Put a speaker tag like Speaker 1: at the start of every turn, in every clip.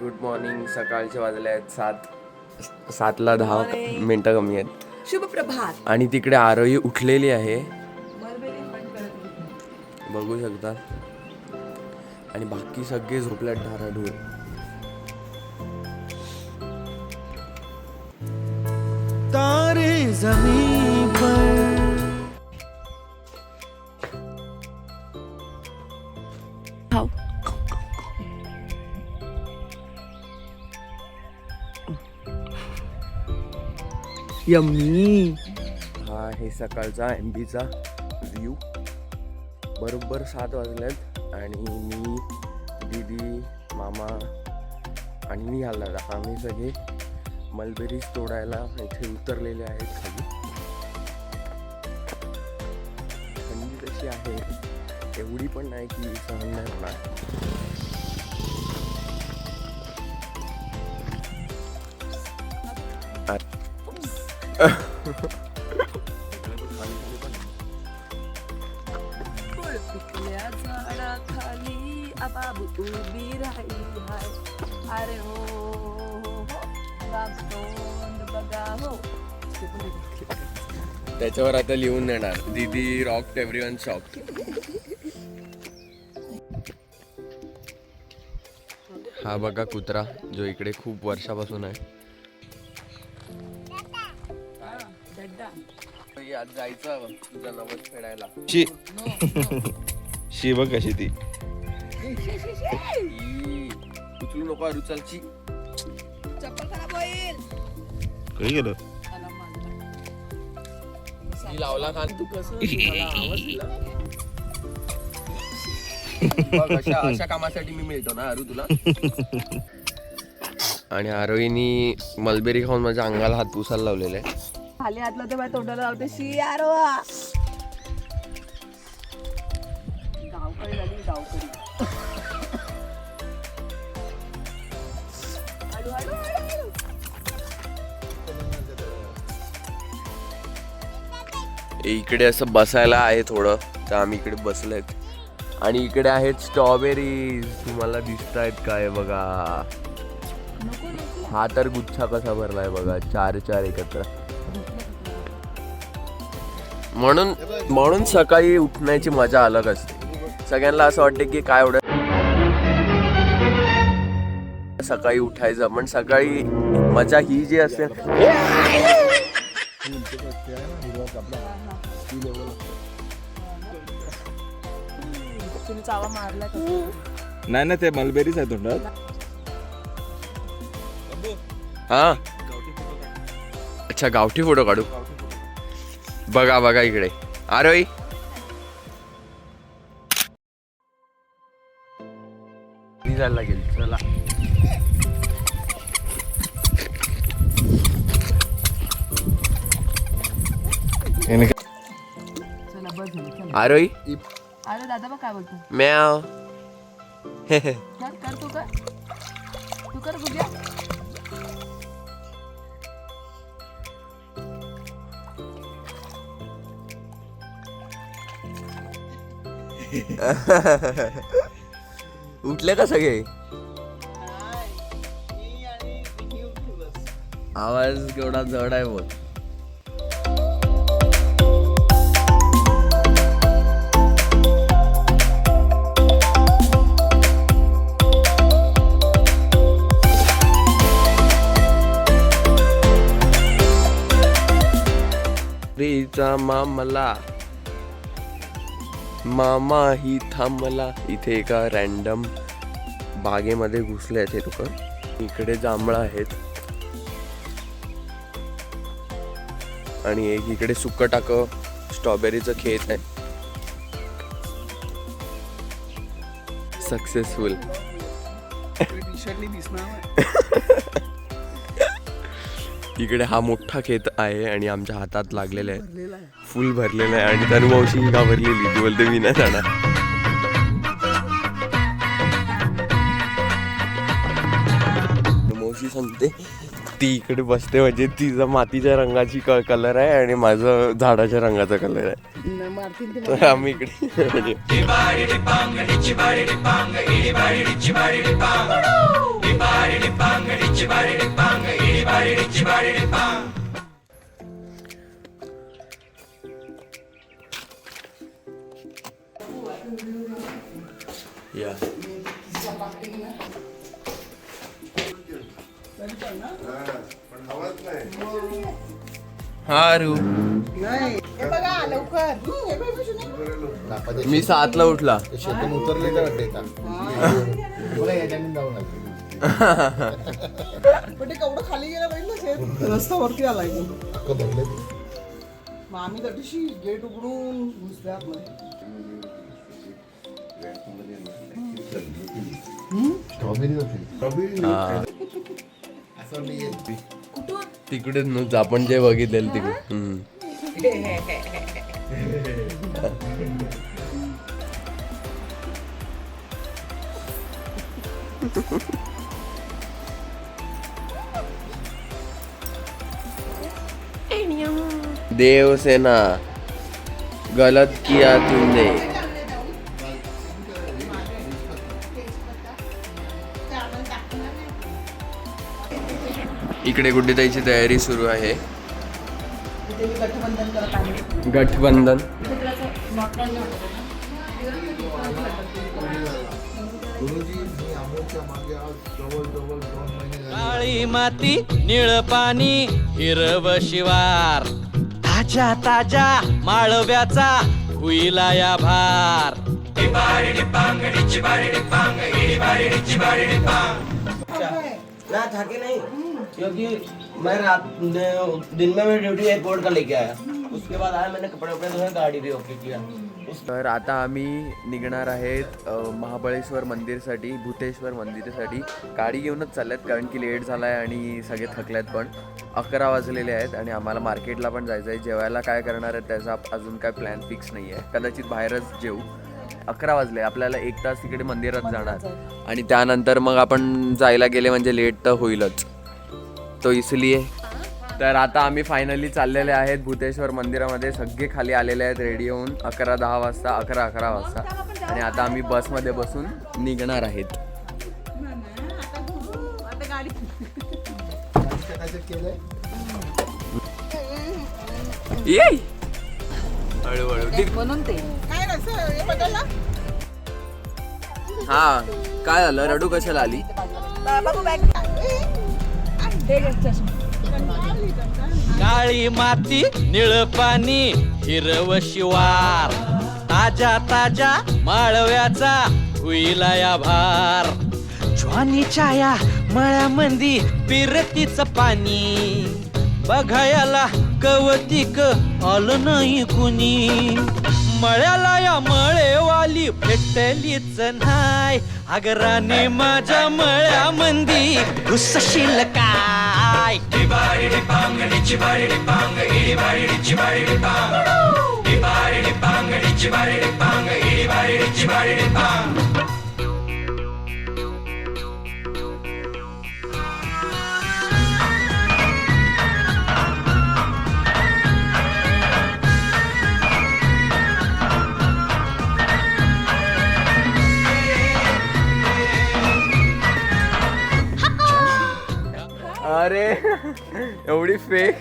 Speaker 1: Good morning. सकाळचे वाजले आहेत 7ला 10 मिनिटं कमी आहेत.
Speaker 2: शुभ प्रभात.
Speaker 1: आणि तिकडे आरोही उठलेली आहे, बघू शकता. आणि बाकी सगळे झोपल्यात ढाराढूर.
Speaker 3: तारे जमीन पर
Speaker 2: यम्मी.
Speaker 1: हा आहे सकाळचा MBचा व्ह्यू. बरोबर 7 वाजल्यात आणि मी, दीदी, मामा आणि मी दादा आम्ही सगळे मलबेरीज तोडायला इथे उतरलेले आहेत खाली. थंडी तशी आहे, एवढी पण नाही की सहन नाही होणार.
Speaker 2: झाडाखाली आबाब उभी राहिली हाय. अरे हो बघा हो.
Speaker 1: त्याच्यावर आता लिहून देणार, दीदी रॉक एव्हरीवन शॉक. हा बघा कुत्रा जो इकडे खूप वर्षापासून आहे. आज जायचं तुझा नवस फेडायला.
Speaker 3: शी बघ कशी ती.
Speaker 1: उचलू नको अरुचलची.
Speaker 2: चप्पल खराब होईल.
Speaker 3: काही गेलं
Speaker 1: लावला कान तू कसं मला आवाज दिला. बघ, अशा कामासाठी मी मिळतो ना अरू तुला. आणि आरोहीनी मलबेरी खाऊन माझ्या अंगाला हात पुसायला लावलेले.
Speaker 2: खाली हातला तर माझ्या तोंडाला लावते. शी आरो गावकरी झाली गावकरी. हळू हळू हळू.
Speaker 1: इकडे असं बसायला आहे थोडं, तर आम्ही इकडे बसलेत. आणि इकडे आहेत स्ट्रॉबेरीज, तुम्हाला दिसत आहेत काय बघा. हा तर गुच्छा कसा भरलाय बघा, 4 एकत्र. म्हणून सकाळी उठण्याची मजा अलग असते. सगळ्यांना असं वाटतं की काय एवढं सकाळी उठायचं, पण सकाळी मजा ही जी असते.
Speaker 2: तुम्ही चावा मारला
Speaker 3: नाही ना, ते मलबेरीच आहे तोंडात.
Speaker 1: हा अच्छा, गावठी फोटो काढू. बघा बघा इकडे आरोही. जायला लागेल, चला.
Speaker 2: चला बस झाली.
Speaker 1: आरोही
Speaker 2: अरे दादा बघ काय बोलतो.
Speaker 1: म्याव.
Speaker 2: कर तू कर बघूया.
Speaker 1: उठले का सगळे. आवाज केवढा जड आहे बघ. रीचा मामला मामा ही थांबला. इथे एका रॅन्डम बागेमध्ये घुसले आहेत हे लोक. इकडे जांभळं आहेत आणि एक इकडे सुक्क टाक स्ट्रॉबेरीचं खेत आहे. सक्सेसफुल. इकडे हा मोठा खेत आहे आणि आमच्या हातात लागलेला आहे, फुल भरलेलं आहे. आणि तनु मावशी घाबरलेली, ती बोलते मी नाही जाणार. मावशी सांगते ती इकडे बसते म्हणजे तिचा मातीच्या रंगाची कलर आहे आणि माझं झाडाच्या रंगाचा कलर आहे. तर आम्ही इकडे म्हणजे या हारू मी 7ला उठला.
Speaker 4: शेतून उतरले तर देता मला याच्याने जाऊन आले.
Speaker 5: पण ते केवढं खाली गेलं पाहिजे ना शेत रस्त्यावरती आलाय
Speaker 4: अख्खं भरले
Speaker 5: मग आम्ही तशी गेट उघडून घुसले आतमध्ये.
Speaker 4: स्ट्रॉबेरी होती. स्ट्रॉबेरी
Speaker 1: हा.
Speaker 4: असं नाही येत.
Speaker 1: तिकडेच नव्हतं आपण जे बघितलेलं तिकडे. देवसेना गलत किया तुमने. इकडे गुड्डीताईची तयारी सुरू आहे.
Speaker 5: गठबंधन करत आहे.
Speaker 1: गठबंधन
Speaker 4: गुरुजी मी आमोच्या मागे आज जवळ 2 महिने झाले.
Speaker 6: काळी माती निळ पाणी हिरव शिवार ताजा ताजा माळव्याचा हुईला या भार.
Speaker 7: ना थके नहीं क्योंकि मैं रात दिन में मैं ड्यूटी एयरपोर्ट का लेके आया. उसके बाद आया मैंने कपड़े वपड़े धोए गाड़ी भी ओके किया.
Speaker 1: तर आता आम्ही निघणार आहेत महाबळेश्वर मंदिरसाठी, भूतेश्वर मंदिरासाठी. गाडी घेऊनच चालल्यात कारण की लेट झाला आहे आणि सगळे थकल्यात. पण 11 वाजलेले आहेत आणि आम्हाला मार्केटला पण जायचं आहे. जेवायला काय करणार आहे त्याचा अजून काय प्लॅन फिक्स नाही आहे. कदाचित बाहेरच जेऊ. 11 वाजले, आपल्याला 1 तास तिकडे मंदिरात जाणार आणि त्यानंतर मग आपण जायला गेले म्हणजे लेट तर होईलच. तो इसलिए तर आता आम्ही फायनली चाललेले आहेत भूतेश्वर मंदिरामध्ये. सगळे खाली आलेले आहेत रेडी होऊन 11-10 वाजता, 11 वाजता. आणि आता आम्ही बसमध्ये बसून निघणार आहेत. ये हळूहळू
Speaker 2: म्हणून ते
Speaker 5: काय नसं हे बदलला
Speaker 1: हा काय झालं, रडू कशाला आली?
Speaker 5: बाबू बॅग
Speaker 6: काळी माती निळ पाणी हिरव शिवार ताजा ताजा माळव्याचा हुईला या भार. ज्वानीच्या या मळ्यामंदी पिरतीच पाणी बघायला कवतिक आलं नाही कुणी. मळ्याला या मळेवाली भेटलीच नाही. अगराने माझ्या मळ्यामंदी घुसशील काय.
Speaker 1: अरे एवढी फेक.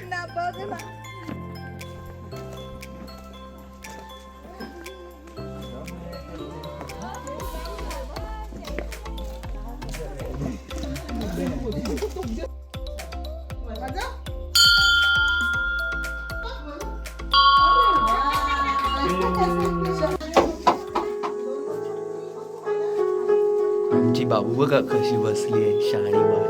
Speaker 1: आमची बाबू बघा कशी बसली आहे, शाणी बा.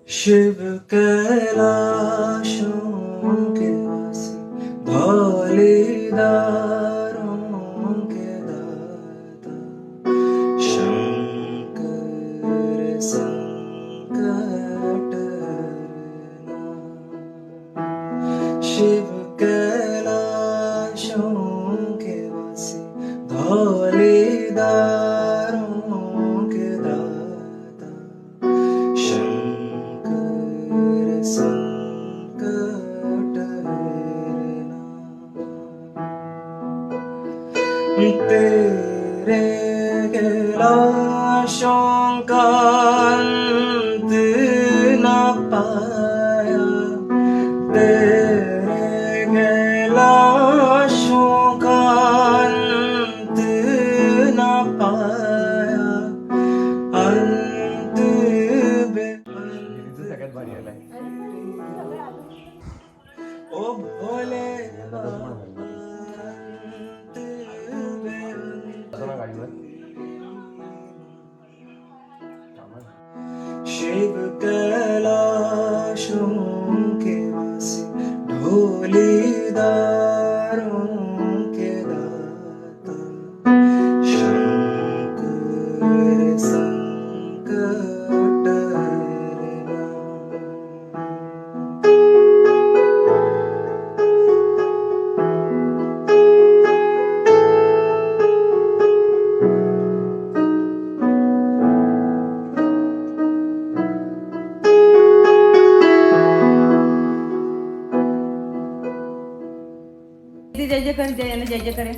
Speaker 6: शिव कैलाशों के वासी धौलीदारों के दाता शंकर संकट हरना. शिव कैलाशों लाशों का अंत न पाया, तेरे गए लाशों का अंत न पाया, अंत
Speaker 1: सगळ्यात भारी आलाय.
Speaker 6: ओ भोले शिव कैलाशों के वासी, ढोलीदारों के दाता, शंकर संकट हरना.
Speaker 2: जय जय कर जय जय जय करे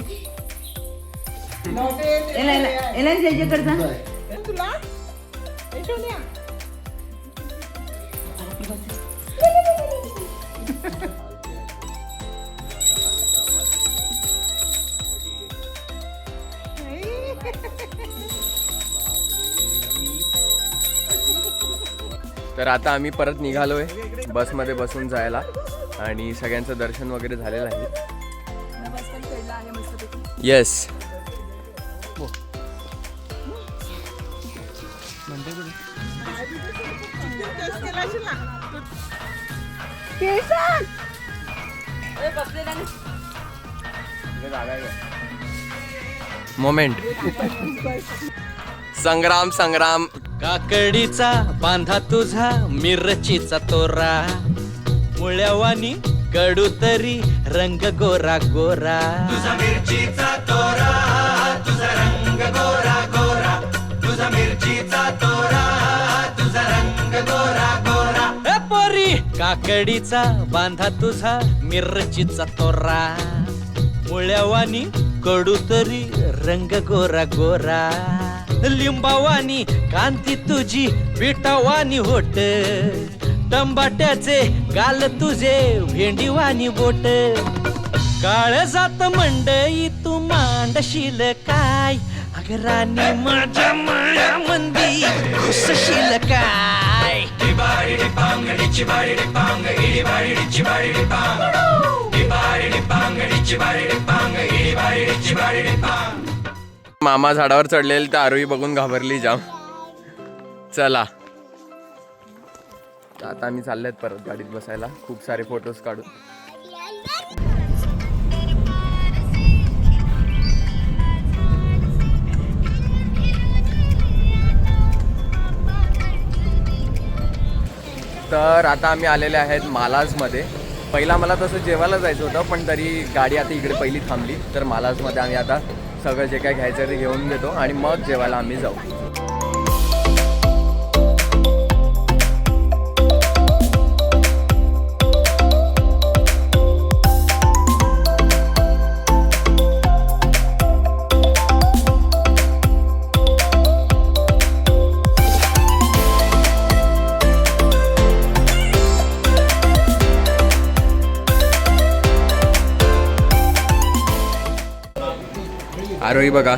Speaker 2: एला जय जय करता
Speaker 5: तुला
Speaker 1: तर आता आम्ही परत निघालोय बसमध्ये बसून जायला आणि सगळ्यांचं दर्शन वगैरे झालेलं आहे. येस. मोमेंट. संग्राम संग्राम.
Speaker 6: काकडीचा बांधा तुझा मिरचीचा तोरा, मुळ्यावानी कडू तरी रंग गोरा गोरा. तुझा मिरचीचा तोरा, तुझा रंग गोरा गोरा, तुझा मिरचीचा तोरा, तुझा रंग गोरा गोरा. ए पोरी काकडीचा बांधा तुझा मिरचीचा तोरा, मुळ्यावानी कडू तरी रंग गोरा गोरा. लिंबावानी कांती तुझी पिठावानी होट, टंबाट्याचे गाल तुझे भेंडीवानी बोट. काळ जात मंडई तू मांडशील काय, अग राणी माझ्या माळ्यामंदी घुसशील काय.
Speaker 1: मामा झाडावर चढलेले तर आरोही बघून घाबरली जाम. चला आता आम्ही चाललेत परत गाडीत बसायला, खूप सारे फोटोज काढू. तर आता आम्ही आलेले आहेत मालाजमध्ये. पहिला मला तसं जेवायला जायचं होतं, पण तरी गाडी आता इकडे पहिली थांबली, तर मालाजमध्ये आम्ही आता सगळं जे काय घ्यायचं ते घेऊन देतो आणि मग जेवायला आम्ही जाऊ. आरोही बघा,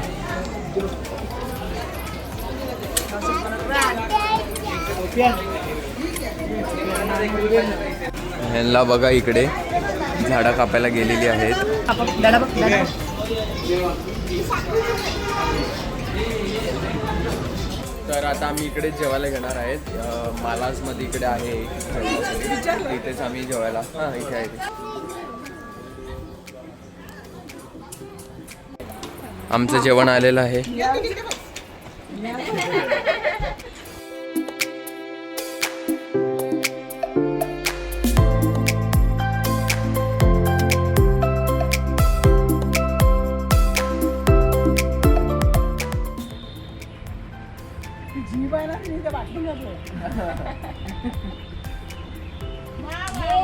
Speaker 1: ह्यांना बघा इकडे झाडं कापायला गेलेली आहेत. तर आता आम्ही इकडे जेवायला घेणार आहेत. मालाजमध्ये इकडे आहे, तिथेच आम्ही जेवायला. हां इथे आहे. आमचं जेवण आलेलं आहे.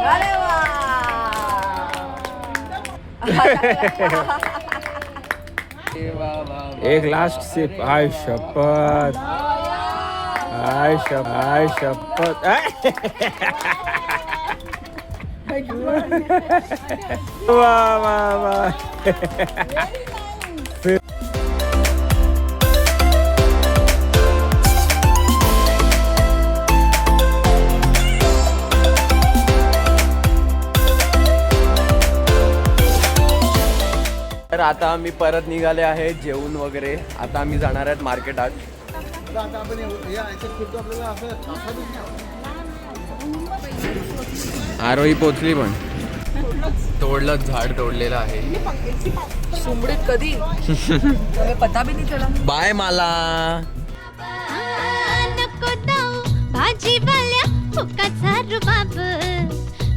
Speaker 2: अरे वा
Speaker 1: एक लास्ट सिप. आय शपथ, आय शपथ. वा वा वा. तर आता आम्ही परत निघाले आहेत जेवून वगैरे. आता आम्ही जाणार आहेत मार्केटात.
Speaker 4: आता आपण याच्यात फिरतो आपल्याला असं
Speaker 1: आरोही पोचली पण तोडलं, झाड तोडलेलं आहे.
Speaker 2: सुमडीत कधी तुम्ही पता भी नाही चला.
Speaker 1: बाय मला.
Speaker 8: नको दाऊ भाजीवाल्या फुकाचा रुबाब,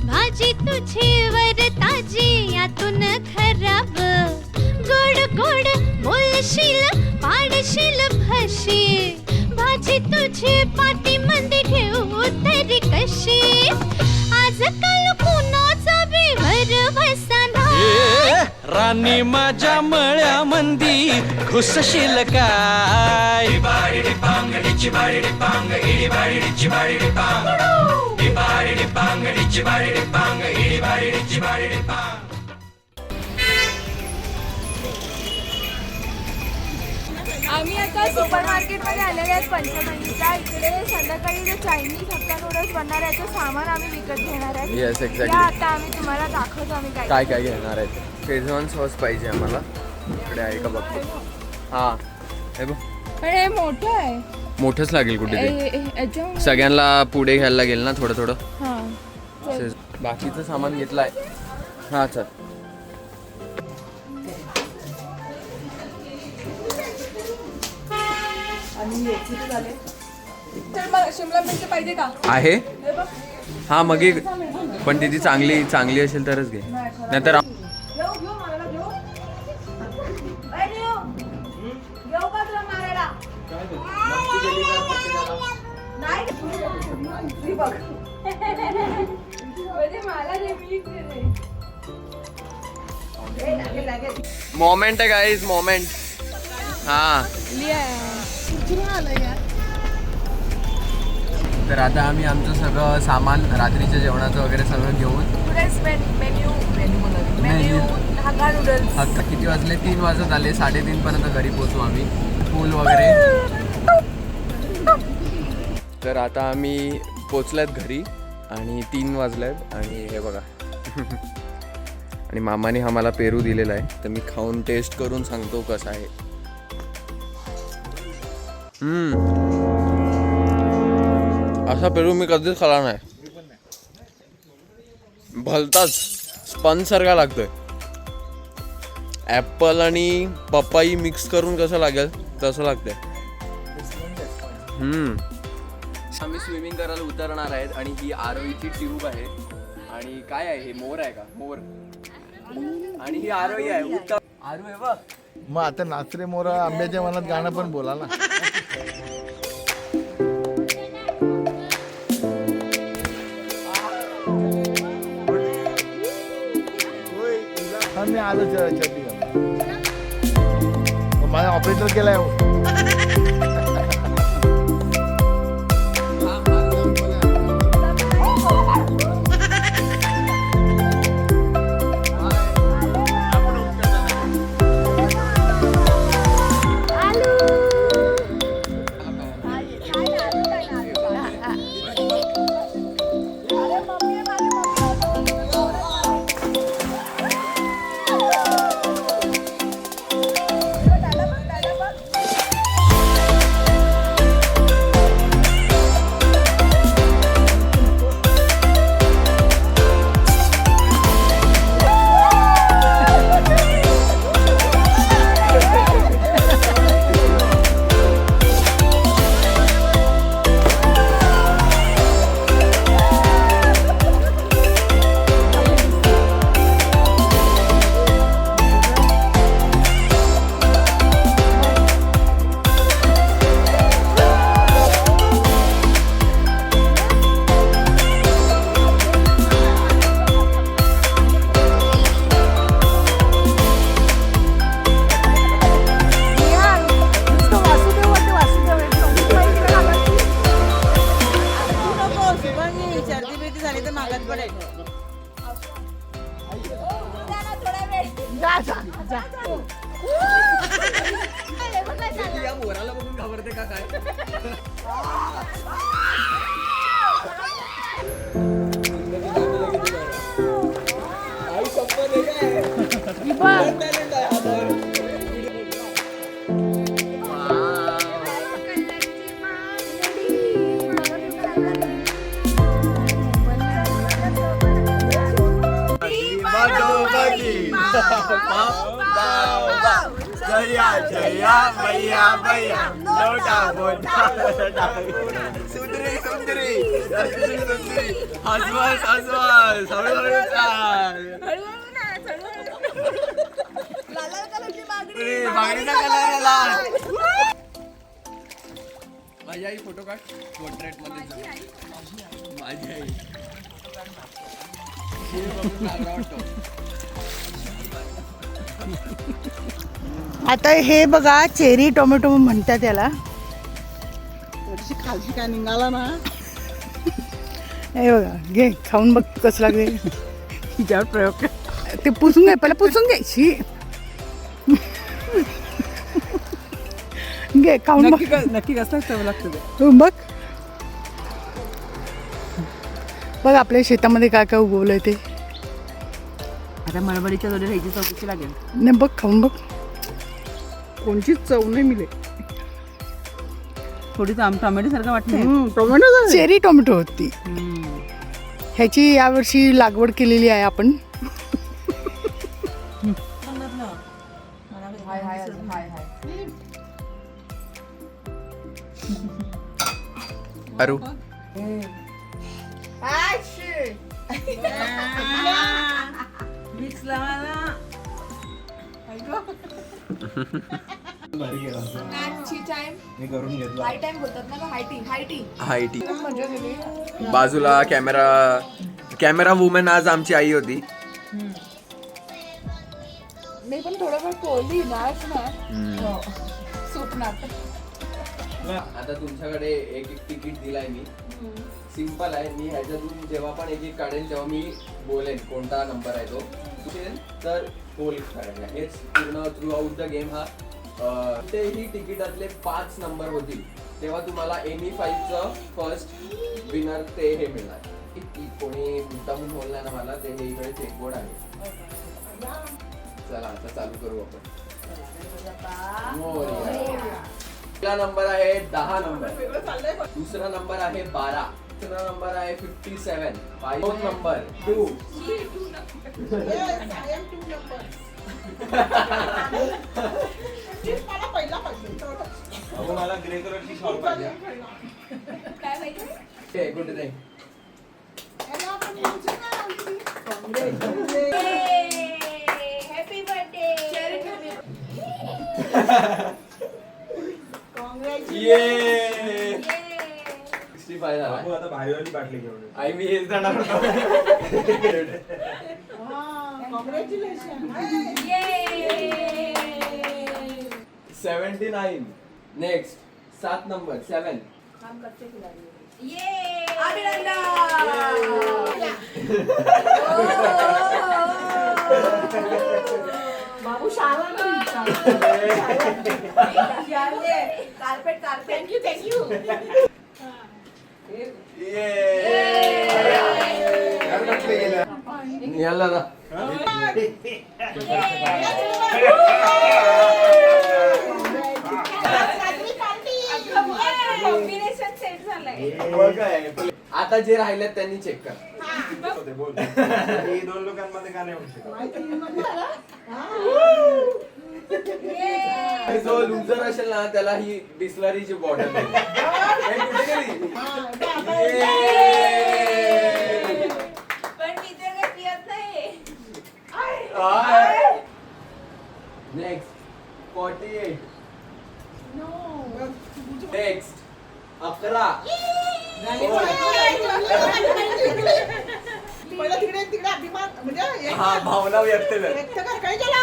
Speaker 8: भाजी तुझी वर ताजी यातून खराब. गोड गोड बोलशील पाडशील फशी, भाजी तुझी पाठी मध्ये ठेवू तरी कशी. आजकाल कुणाचा बी भरवसा नाही.
Speaker 6: राणी माझ्या मळ्यामंदी घुसशील काय.
Speaker 9: आम्ही आता सुपर मार्केटमध्ये आलेले आहेत पंचमढीच्या. इकडे संध्याकाळी जे चायनीज हक्का नूडल्स बनणार आहे याचं सामान आम्ही विकत घेणार आहे.
Speaker 1: येस
Speaker 9: या
Speaker 1: एक्झॅक्टली.
Speaker 9: आता आम्ही तुम्हाला दाखवतो आम्ही काय
Speaker 1: काय काय घेणार आहेत. शेजवान सॉस पाहिजे आम्हाला. इकडे आहे का बघतो. हां हे बघ,
Speaker 9: पण हे मोठं आहे.
Speaker 1: मोठंच लागेल कुठे ते.
Speaker 9: याच्या
Speaker 1: सगळ्यांना पुढे घ्यायला लागेल ना थोडं थोडं.
Speaker 9: हां
Speaker 1: बाकीचं सामान घेतलं आहे. हां चल.
Speaker 9: तर मग शिमला मिरची पाहिजे का?
Speaker 1: आहे.
Speaker 9: हे बघ.
Speaker 1: हां मग घे. पण ती चांगली असेल तरच घे, नाहीतर
Speaker 9: घेऊ मला घेऊ. घेऊ का तुला मारायला? नाही बघ. म्हणजे मला
Speaker 1: मोमेंट आहे गाईज, मोमेंट. हां तर आता आम्ही आमचं सगळं सामान रात्रीच्या जेवणाचं वगैरे सगळं घेऊन
Speaker 9: मेन्यू हक्का नूडल्स.
Speaker 1: आता किती वाजले? 3 वाजत आले. 3:30 पर्यंत घरी पोचू आम्ही. पूल वगैरे. तर आता आम्ही पोचल्यात घरी आणि 3 वाजल्यात आणि हे बघा. आणि मामाने आम्हाला पेरू दिलेला आहे, तर मी खाऊन टेस्ट करून सांगतो कसा आहे. असा पेरू मी कधीच खाला नाही. भलताच स्पंज सारखा लागतोय. ॲपल आणि पपई मिक्स करून कसं लागेल तसं लागतंय. आम्ही स्विमिंग करायला उतरणार आहेत आणि ही आरोहीची ट्यूब आहे. आणि काय आहे हे? मोर आहे का? मोर. आणि ही आरोही आहे. आरू आहे बघ.
Speaker 4: मग आता नाचरे मोरा आंब्याच्या मनात गाणं पण बोला ना. मी आलो चड्डी माझा ऑपरेटर केलाय.
Speaker 1: जया जया मैया मैया लोटा बोटा सुंदरी सुंदरी सुंदरी हसवास हसवास हळूहळू चाल मागणीचा कलर आला. माझी आई फोटो काढ पोर्ट्रेट मध्ये माझी आई
Speaker 5: आता हे बघा चेरी टोमॅटो म्हणतात याला. थोडीशी खालची काय निघाला ना. हे बघा घे खाऊन बघ कसं लागते. हिच्यावर प्रयोग कर. ते पुसून घे पहिला पुसून घे. शी घे खाऊन बघ.
Speaker 2: नक्की कसं चव लागतं
Speaker 5: बघ बघ आपल्या शेतामध्ये काय काय उगवलंय ते.
Speaker 2: आता मळबडीच्या जोडी ह्याची चौकशी लागेल.
Speaker 5: नाही बघ खाऊन बघ. कोणचीच चव नाही मिळे.
Speaker 2: थोडी टोमॅटो सारखं वाटतंय.
Speaker 5: टोमॅटो चेरी टोमॅटो होती. ह्याची यावर्षी लागवड केलेली आहे आपण.
Speaker 1: अरू हायटी बाजूला कॅमेरा वुमेन आज आमची आई होती.
Speaker 9: मी पण थोडंफार पोळली नाच ना स्वप्नात.
Speaker 1: आता तुमच्याकडे एक एक तिकीट दिलाय मी. सिंपल आहे. मी ह्याच्यातून जेव्हा पण एक एक काढेल तेव्हा मी बोलेन कोणता नंबर आहे तो. तर पोल काढायला हेच पूर्ण थ्रू आउट द गेम. हा तेही तिकिटातले 5 नंबर होतील तेव्हा तुम्हाला एमी 5चं फर्स्ट विनर ते हे मिळणार. कोणी मुद्दामून बोलणार ना मला ते हे इकडे चेकबोर्ड आहे. चला आता चालू करू आपण. पहिला नंबर आहे 10 नंबर. दुसरा नंबर आहे 12. तिसरा नंबर आहे 57. पाचवा नंबर 2.
Speaker 3: मला ग्रे कलरची शॉल पाहिजे.
Speaker 1: कुठे नाही
Speaker 9: हॅपी बर्थडे.
Speaker 1: 65 झाला.
Speaker 3: आता भारीवाली बाटली घेऊन
Speaker 1: आई मी हेच जाणार होतो. 79. Next 7 number 7.
Speaker 9: बाबू कार्पेट थँक्यू.
Speaker 1: निघाला ना.
Speaker 9: कॉम्बिनेशन सेट झालंय.
Speaker 1: आता जे राहिलेत त्यांनी चेक कर.
Speaker 3: बोल. ही 2 लोकांमध्ये का नाही होऊ शकत.
Speaker 1: जो लुझर असेल ना त्याला ही बिस्लरीची बॉटल कुठे गेली.
Speaker 9: पण मी तर काही पियत नाही.
Speaker 1: नेक्स्ट 48. नेक्स्ट 11.
Speaker 5: तिकडे अभिमान म्हणजे
Speaker 1: हा भावना व्यक्त कर.
Speaker 5: काय केला.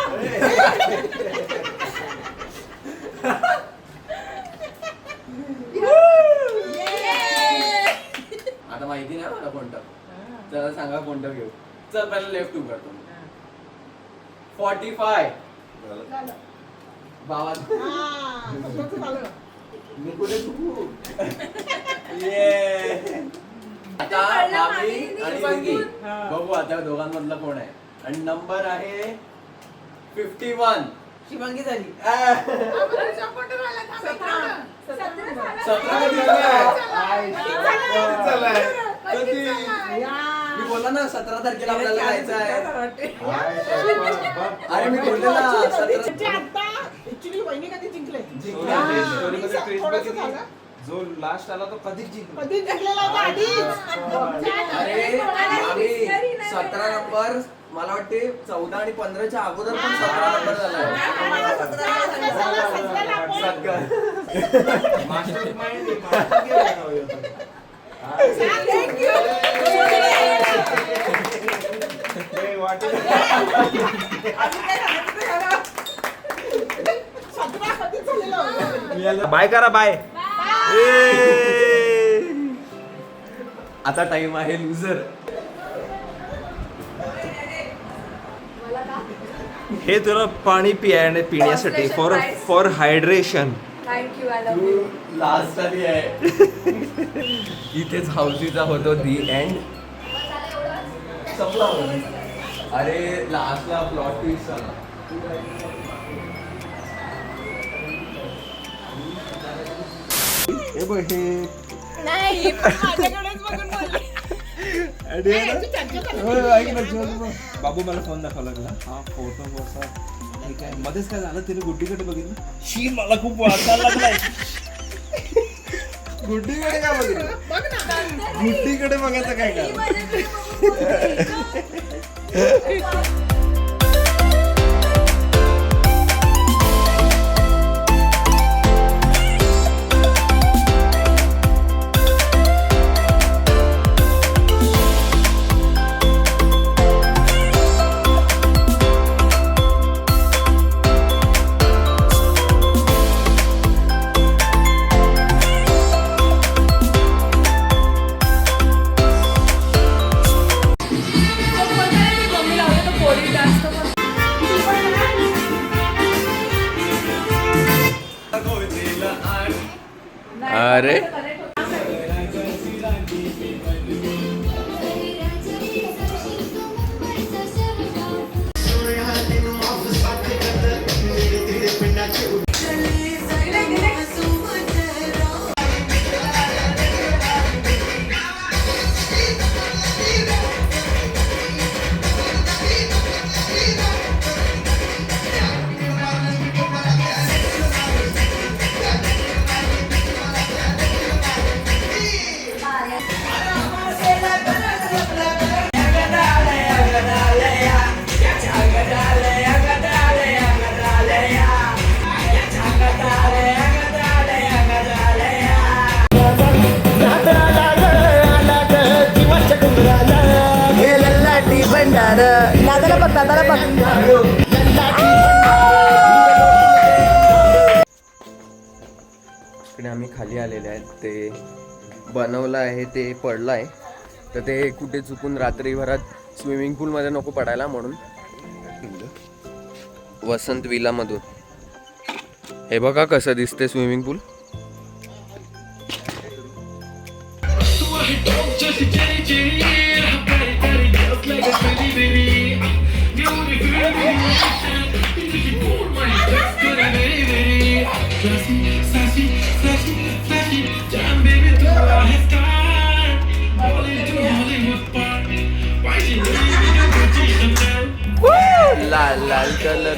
Speaker 1: आता माहिती नाही मला कोणतं. चला सांगा कोणतं घेऊ. चल पहिला लेफ्ट टू करतो. 45. बाबा
Speaker 3: मी कुठे चुकू?
Speaker 1: आता मामी आणि दीदी बघू आता दोघांमधला कोण आहे. आणि नंबर आहे 51.
Speaker 2: शिवांगी झाली.
Speaker 1: 17 कधी झालाय? कधी? मी बोलला ना 17 तारखेला आपल्याला जायचं आहे. अरे मी बोलले ना 17.
Speaker 5: वहिनी कधी जिंकले
Speaker 3: जो लास्ट आला तो कधीच जिंकला.
Speaker 5: कधी जिंकलेला होता आधीच.
Speaker 1: अरे आम्ही 17 नंबर मला वाटते 14 आणि 15च्या अगोदर पण 17 नंबर झालाय.
Speaker 3: मास्टर माइंड मास्टर गेला. हे वाटेल. बाय करा बाय.
Speaker 1: आता टाइम आहे लुझर.
Speaker 3: हे तुला पाणी पिण्यासाठी for hydration.
Speaker 9: Thank you. I love you.
Speaker 1: Last आली आहे. इथेच हाऊसीचा होतो दी एंड. संपला. अरे लास्टला प्लॉट ट्विस्ट झाला.
Speaker 3: हे बघ हे
Speaker 9: नाही माझ्याकडेच बघून बोलली.
Speaker 3: बाबू मला फोन दाखवला लागला. हा फोटो बसा ठीक आहे. मध्येच काय झालं तिने गुड्डीकडे बघितलं. शी मला खूप वाटायला लागलाय. गुड्डीकडे काय बघितलं? गुड्डीकडे बघायचं काय काय.
Speaker 1: अरे
Speaker 5: दादाला बघ दादाला बघ.
Speaker 1: इकडे आम्ही खाली आलेले आहेत. ते बनवलं आहे ते पडलं आहे तर ते कुठे चुकून रात्रीभरात स्विमिंग पूलमध्ये नको पडायला म्हणून वसंत विलामधून. हे बघा कसं दिसते स्विमिंग पूल. लाल लाल colour.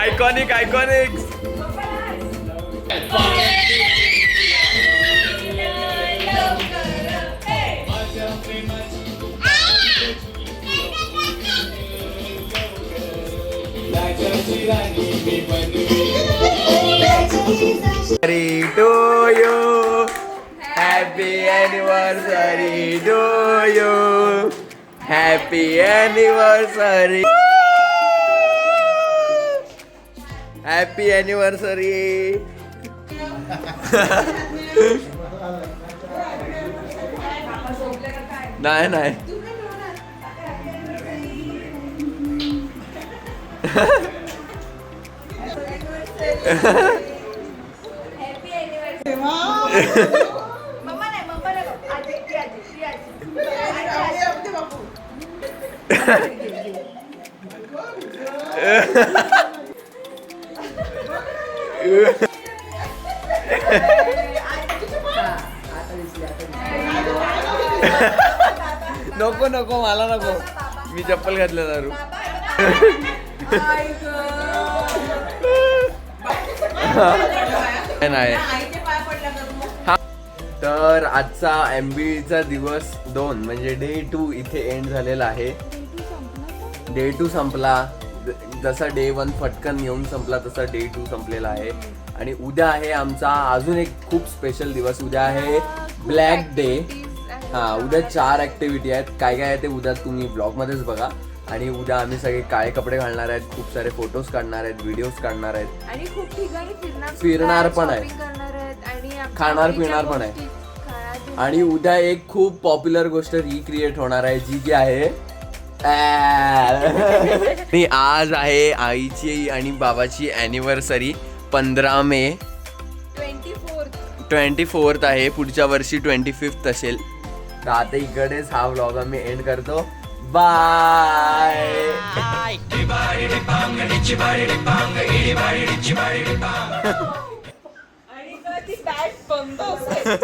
Speaker 1: Iconic iconic. To you, happy anniversary to you. Happy anniversary, happy anniversary. नाही नाही नको नको मला नको, मी चप्पल घातलं दारू. नाही हा. तर आजचा MBचा दिवस 2 म्हणजे डे 2 इथे एंड झालेला आहे. डे 2 संपला, जसा डे 1 फटकन येऊन संपला तसा डे 2 संपलेला आहे. आणि उद्या आहे आमचा अजून एक खूप स्पेशल दिवस. उद्या आहे ब्लॅक डे. हा, उद्या 4 ऍक्टिव्हिटी आहेत. काय काय आहे ते उद्या तुम्ही ब्लॉगमध्येच बघा. आणि उद्या आम्ही सगळे काळे कपडे घालणार आहेत, खूप सारे फोटोज काढणार आहेत, व्हिडिओज काढणार आहेत
Speaker 9: आणि खूप ठिकाणी
Speaker 1: फिरणार पण आहे,
Speaker 9: shopping करणार आहेत आणि आमच्या
Speaker 1: खाणार
Speaker 9: आवडीच्या
Speaker 1: पिणार पण आहे.
Speaker 9: गोष्टी खाण्यात
Speaker 1: आणि उद्या एक खूप पॉप्युलर गोष्ट रिक्रिएट होणार आहे जी आहे आणि आज आहे आईची आणि बाबाची ॲनिव्हर्सरी 15 मे. 24th आहे. पुढच्या वर्षी 25th असेल. तर आता इकडेच हा व्लॉग आम्ही एंड करतो. बाय.
Speaker 2: आणि ती बॅट बंद असेल.